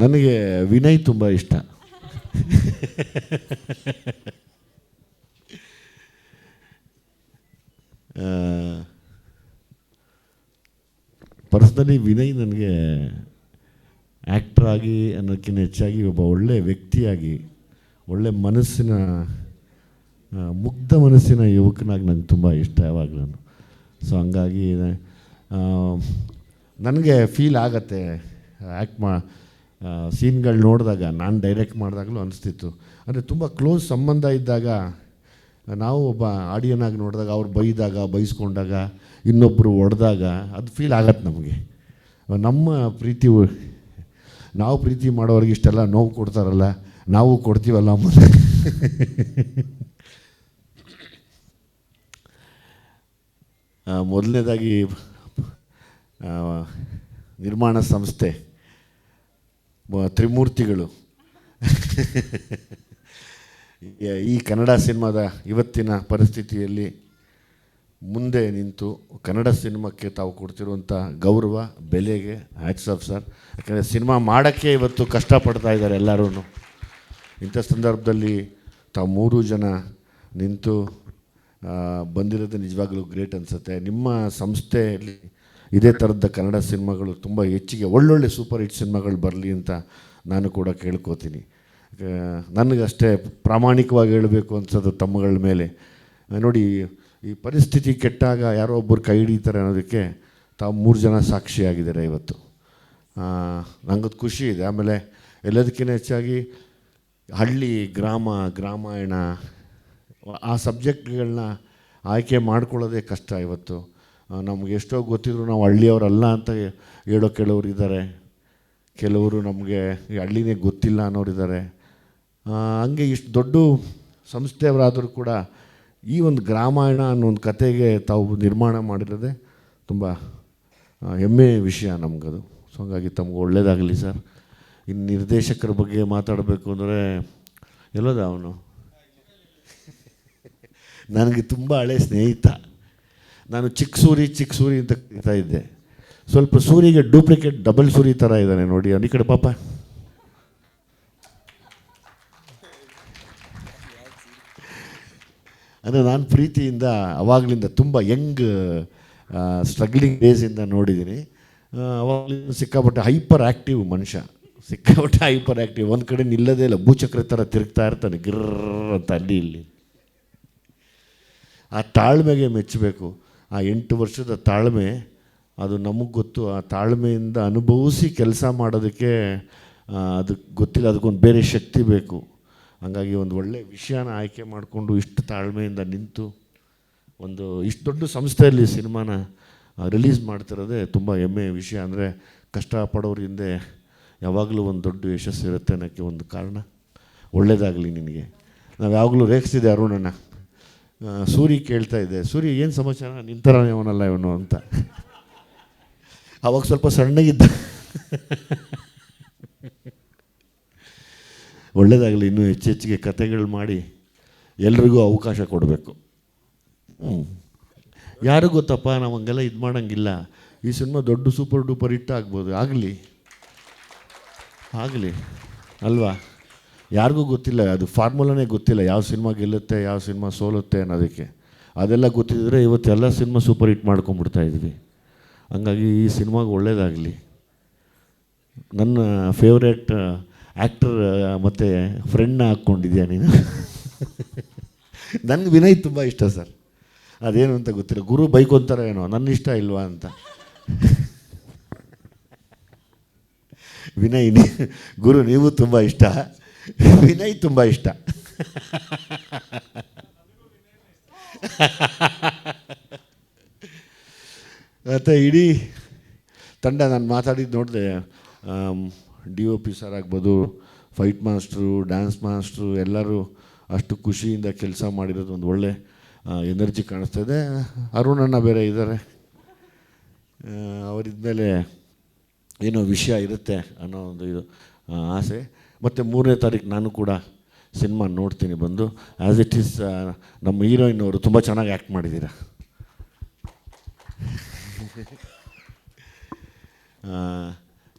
ನನಗೆ ವಿನಯ್ ತುಂಬ ಇಷ್ಟ. ಪರ್ಸ್ನಲಿ ವಿನಯ್ ನನಗೆ ಆ್ಯಕ್ಟ್ರಾಗಿ ಅನ್ನೋದಕ್ಕಿಂತ ಹೆಚ್ಚಾಗಿ ಒಬ್ಬ ಒಳ್ಳೆ ವ್ಯಕ್ತಿಯಾಗಿ, ಒಳ್ಳೆ ಮನಸ್ಸಿನ, ಮುಗ್ಧ ಮನಸ್ಸಿನ ಯುವಕನಾಗಿ ನಂಗೆ ತುಂಬ ಇಷ್ಟ ಯಾವಾಗಲೂ. ಸೊ ಹಂಗಾಗಿ ನನಗೆ ಫೀಲ್ ಆಗತ್ತೆ ಸೀನ್ಗಳು ನೋಡಿದಾಗ, ನಾನು ಡೈರೆಕ್ಟ್ ಮಾಡಿದಾಗಲೂ ಅನಿಸ್ತಿತ್ತು. ಅಂದರೆ ತುಂಬ ಕ್ಲೋಸ್ ಸಂಬಂಧ ಇದ್ದಾಗ, ನಾವು ಒಬ್ಬ ಆಡಿಯನಾಗಿ ನೋಡಿದಾಗ, ಅವ್ರು ಬೈಸ್ಕೊಂಡಾಗ, ಇನ್ನೊಬ್ಬರು ಹೊಡೆದಾಗ ಅದು ಫೀಲ್ ಆಗತ್ತೆ ನಮಗೆ. ನಮ್ಮ ಪ್ರೀತಿ, ನಾವು ಪ್ರೀತಿ ಮಾಡೋರಿಗೆ ಇಷ್ಟೆಲ್ಲ ನೋವು ಕೊಡ್ತಾರಲ್ಲ, ನಾವು ಕೊಡ್ತೀವಲ್ಲ ಮುಂದೆ. ಮೊದಲನೇದಾಗಿ ನಿರ್ಮಾಣ ಸಂಸ್ಥೆ ತ್ರಿಮೂರ್ತಿಗಳು ಈ ಕನ್ನಡ ಸಿನಿಮಾದ ಇವತ್ತಿನ ಪರಿಸ್ಥಿತಿಯಲ್ಲಿ ಮುಂದೆ ನಿಂತು ಕನ್ನಡ ಸಿನಿಮಾಕ್ಕೆ ತಾವು ಕೊಡ್ತಿರುವಂಥ ಗೌರವ, ಬೆಲೆಗೆ ಹ್ಯಾಟ್ಸ್ ಆಫ್ ಸರ್. ಯಾಕಂದರೆ ಸಿನಿಮಾ ಮಾಡೋಕ್ಕೆ ಇವತ್ತು ಕಷ್ಟಪಡ್ತಾ ಇದ್ದಾರೆ ಎಲ್ಲರೂ. ಇಂಥ ಸಂದರ್ಭದಲ್ಲಿ ತಾವು 3 ಜನ ನಿಂತು ಬಂದಿರೋದು ನಿಜವಾಗ್ಲೂ ಗ್ರೇಟ್ ಅನಿಸುತ್ತೆ. ನಿಮ್ಮ ಸಂಸ್ಥೆಯಲ್ಲಿ ಇದೇ ಥರದ ಕನ್ನಡ ಸಿನಿಮಾಗಳು ತುಂಬ ಹೆಚ್ಚಿಗೆ ಒಳ್ಳೊಳ್ಳೆ ಸೂಪರ್ ಹಿಟ್ ಸಿನಿಮಾಗಳು ಬರಲಿ ಅಂತ ನಾನು ಕೂಡ ಕೇಳ್ಕೋತೀನಿ. ನನಗಷ್ಟೇ ಪ್ರಾಮಾಣಿಕವಾಗಿ ಹೇಳಬೇಕು ಅನ್ಸೋದು ತಮ್ಮಗಳ ಮೇಲೆ. ನೋಡಿ, ಈ ಪರಿಸ್ಥಿತಿ ಕೆಟ್ಟಾಗ ಯಾರೋ ಒಬ್ಬರು ಕೈ ಹಿಡಿತಾರೆ ಅನ್ನೋದಕ್ಕೆ ತಾವು 3 ಜನ ಸಾಕ್ಷಿಯಾಗಿದ್ದಾರೆ ಇವತ್ತು. ನಂಗದು ಖುಷಿ ಇದೆ. ಆಮೇಲೆ ಎಲ್ಲದಕ್ಕಿಂತ ಹೆಚ್ಚಾಗಿ ಹಳ್ಳಿ, ಗ್ರಾಮಾಯಣ ಆ ಸಬ್ಜೆಕ್ಟ್ಗಳನ್ನ ಆಯ್ಕೆ ಮಾಡ್ಕೊಳ್ಳೋದೇ ಕಷ್ಟ ಇವತ್ತು. ನಮ್ಗೆ ಎಷ್ಟೋ ಗೊತ್ತಿದ್ರು ನಾವು ಹಳ್ಳಿಯವರಲ್ಲ ಅಂತ ಹೇಳೋ ಕೆಲವರು ಇದ್ದಾರೆ, ಕೆಲವರು ನಮಗೆ ಈ ಹಳ್ಳಿನೇ ಗೊತ್ತಿಲ್ಲ ಅನ್ನೋರಿದ್ದಾರೆ. ಹಂಗೆ ಇಷ್ಟು ದೊಡ್ಡ ಸಂಸ್ಥೆಯವರಾದರೂ ಕೂಡ ಈ ಒಂದು ಗ್ರಾಮಾಯಣ ಅನ್ನೋ ಒಂದು ಕತೆಗೆ ತಾವು ನಿರ್ಮಾಣ ಮಾಡಿರೋದೇ ತುಂಬ ಹೆಮ್ಮೆಯ ವಿಷಯ ನಮಗದು. ಸೊ ಹಾಗಾಗಿ ತಮ್ಗೆ ಒಳ್ಳೆಯದಾಗಲಿ ಸರ್. ಇನ್ನು ನಿರ್ದೇಶಕರ ಬಗ್ಗೆ ಮಾತಾಡಬೇಕು ಅಂದರೆ ಎಲ್ಲೋದ ಅವನು ನನಗೆ ತುಂಬ ಹಳೆ ಸ್ನೇಹಿತ. ನಾನು ಚಿಕ್ಕ ಸೂರಿ ಅಂತ ಕರೀತಾ ಇದ್ದೆ. ಸ್ವಲ್ಪ ಸೂರಿಗೆ ಡೂಪ್ಲಿಕೇಟ್ ಡಬಲ್ ಸೂರಿ ಥರ ಇದ್ದಾನೆ ನೋಡಿ. ಈ ಕಡೆ ಪಾಪ ಅಂದರೆ ನಾನು ಪ್ರೀತಿಯಿಂದ ಅವಾಗಲಿಂದ ತುಂಬ ಯಂಗ್ ಸ್ಟ್ರಗ್ಲಿಂಗ್ ಡೇಸಿಂದ ನೋಡಿದ್ದೀನಿ. ಅವಾಗಲಿಂದ ಸಿಕ್ಕಾಪಟ್ಟೆ ಹೈಪರ್ ಆ್ಯಕ್ಟಿವ್ ಮನುಷ್ಯ, ಸಿಕ್ಕಾಪಟ್ಟೆ ಹೈಪರ್ ಆ್ಯಕ್ಟಿವ್. ಒಂದು ಕಡೆ ನಿಲ್ಲದೇ ಇಲ್ಲ, ಭೂಚಕ್ರ ಥರ ತಿರುಗ್ತಾ ಇರ್ತಾನೆ ಗಿರ್ರ ಅಂತ ಅಲ್ಲಿ ಇಲ್ಲಿ. ಆ ತಾಳ್ಮೆಗೆ ಮೆಚ್ಚಬೇಕು. ಆ 8 ವರ್ಷದ ತಾಳ್ಮೆ ಅದು ನಮಗೆ ಗೊತ್ತು. ಆ ತಾಳ್ಮೆಯಿಂದ ಅನುಭವಿಸಿ ಕೆಲಸ ಮಾಡೋದಕ್ಕೆ ಅದಕ್ಕೆ ಗೊತ್ತಿಲ್ಲ, ಅದಕ್ಕೊಂದು ಬೇರೆ ಶಕ್ತಿ ಬೇಕು. ಹಾಗಾಗಿ ಒಂದು ಒಳ್ಳೆಯ ವಿಷಯನ ಆಯ್ಕೆ ಮಾಡಿಕೊಂಡು ಇಷ್ಟು ತಾಳ್ಮೆಯಿಂದ ನಿಂತು ಒಂದು ಇಷ್ಟು ದೊಡ್ಡ ಸಂಸ್ಥೆಯಲ್ಲಿ ಸಿನಿಮಾನ ರಿಲೀಸ್ ಮಾಡ್ತಿರೋದೇ ತುಂಬ ಹೆಮ್ಮೆಯ ವಿಷಯ. ಅಂದರೆ ಕಷ್ಟಪಡೋರ ಹಿಂದೆ ಯಾವಾಗಲೂ ಒಂದು ದೊಡ್ಡ ಯಶಸ್ಸು ಇರುತ್ತೆ ಅನ್ನೋಕ್ಕೆ ಒಂದು ಕಾರಣ. ಒಳ್ಳೆಯದಾಗಲಿ ನಿನಗೆ. ನಾವು ಯಾವಾಗಲೂ ರೇಗಿಸ್ತಿದ್ದೆ ಅರುಣನ. ಸೂರಿ ಕೇಳ್ತಾ ಇದ್ದೆ, ಸೂರಿ ಏನು ಸಮಾಚಾರ, ನಿನ್ನ ಥರನೇ ಅವನಲ್ಲ ಇವನು ಅಂತ. ಅವಾಗ ಸ್ವಲ್ಪ ಸಣ್ಣಗಿದ್ದ. ಒಳ್ಳೆಯದಾಗಲಿ, ಇನ್ನೂ ಹೆಚ್ಚೆಚ್ಚಿಗೆ ಕತೆಗಳು ಮಾಡಿ ಎಲ್ರಿಗೂ ಅವಕಾಶ ಕೊಡಬೇಕು. ಯಾರು ಗೊತ್ತಪ್ಪ, ನಾವು ಹಂಗೆಲ್ಲ ಇದು ಮಾಡೋಂಗಿಲ್ಲ. ಈ ಸಿನಿಮಾ ದೊಡ್ಡ ಸೂಪರ್ ಡೂಪರ್ ಹಿಟ್ ಆಗ್ಬೋದು. ಆಗಲಿ ಅಲ್ವಾ? ಯಾರಿಗೂ ಗೊತ್ತಿಲ್ಲ, ಅದು ಫಾರ್ಮುಲಾನೇ ಗೊತ್ತಿಲ್ಲ, ಯಾವ ಸಿನಿಮಾ ಗೆಲ್ಲುತ್ತೆ, ಯಾವ ಸಿನಿಮಾ ಸೋಲುತ್ತೆ ಅನ್ನೋದಕ್ಕೆ. ಅದೆಲ್ಲ ಗೊತ್ತಿದ್ದರೆ ಇವತ್ತೆಲ್ಲ ಸಿನಿಮಾ ಸೂಪರ್ ಹಿಟ್ ಮಾಡ್ಕೊಂಬಿಡ್ತಾ ಇದ್ವಿ. ಹಂಗಾಗಿ ಈ ಸಿನಿಮಾಗೆ ಒಳ್ಳೆಯದಾಗಲಿ. ನನ್ನ ಫೇವ್ರೇಟ್ ಆ್ಯಕ್ಟರ್ ಮತ್ತು ಫ್ರೆಂಡ್ನ ಹಾಕ್ಕೊಂಡಿದ್ಯಾ ನೀನು? ನನಗೆ ವಿನಯ್ ತುಂಬ ಇಷ್ಟ ಸರ್. ಅದೇನು ಅಂತ ಗೊತ್ತಿಲ್ಲ, ಗುರು ಬೈಕೊಂತಾರೆ ಏನೋ, ನನ್ನ ಇಷ್ಟ ಇಲ್ವಾ ಅಂತ. ವಿನಯ್ ಗುರು ನೀವು ತುಂಬ ಇಷ್ಟ, ವಿನಯ್ ತುಂಬ ಇಷ್ಟ. ಮತ್ತು ಇಡೀ ತಂಡ ನಾನು ಮಾತಾಡಿದ್ದು ನೋಡಿದೆ. DOP ಸರ್ ಆಗ್ಬೋದು, ಫೈಟ್ ಮಾಸ್ಟ್ರು, ಡ್ಯಾನ್ಸ್ ಮಾಸ್ಟ್ರು ಎಲ್ಲರೂ ಅಷ್ಟು ಖುಷಿಯಿಂದ ಕೆಲಸ ಮಾಡಿರೋದು ಒಂದು ಒಳ್ಳೆ ಎನರ್ಜಿ ಕಾಣಿಸ್ತದೆ. ಅರುಣಣ್ಣ ಬೇರೆ ಇದ್ದಾರೆ, ಅವರಿದ್ಮೇಲೆ ಏನೋ ವಿಷಯ ಇರುತ್ತೆ ಅನ್ನೋ ಒಂದು ಇದು ಆಸೆ. ಮತ್ತು 3ನೇ ತಾರೀಕು ನಾನು ಕೂಡ ಸಿನಿಮಾ ನೋಡ್ತೀನಿ ಬಂದು. ಆ್ಯಸ್ ಇಟ್ ಈಸ್ ನಮ್ಮ ಹೀರೋಯಿನ್ ಅವರು ತುಂಬ ಚೆನ್ನಾಗಿ ಆ್ಯಕ್ಟ್ ಮಾಡಿದ್ದೀರಾ.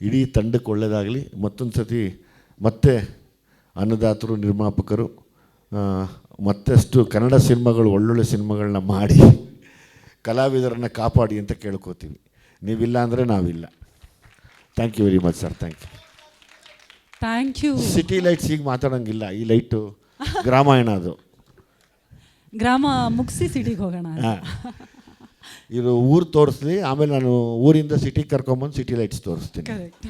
ಇಡೀ ತಂಡಕ್ಕೆ ಒಳ್ಳೆಯದಾಗಲಿ. ಮತ್ತೊಂದು ಸತಿ ಮತ್ತೆ ಅನ್ನದಾತರು, ನಿರ್ಮಾಪಕರು ಮತ್ತಷ್ಟು ಕನ್ನಡ ಸಿನಿಮಾಗಳು, ಒಳ್ಳೊಳ್ಳೆ ಸಿನಿಮಾಗಳನ್ನ ಮಾಡಿ ಕಲಾವಿದರನ್ನು ಕಾಪಾಡಿ ಅಂತ ಕೇಳ್ಕೋತೀವಿ. ನೀವಿಲ್ಲ ಅಂದರೆ ನಾವಿಲ್ಲ. Thank you very much sir. Thank you. City lights ಈಗ ಮಾತಾಡೋಂಗಿಲ್ಲ. ಈ ಲೈಟು ಗ್ರಾಮಾಯಣ, ಅದು ಗ್ರಾಮ ಮುಗಿಸಿ ಸಿಟಿಗೆ ಹೋಗೋಣ. ಹಾಂ, ಇದು ಊರು ತೋರಿಸ್ಲಿ, ಆಮೇಲೆ ನಾನು ಊರಿಂದ ಸಿಟಿಗೆ ಕರ್ಕೊಂಬಂದು ಸಿಟಿ ಲೈಟ್ಸ್ ತೋರಿಸ್ತೀನಿ. ಕರೆಕ್ಟ್.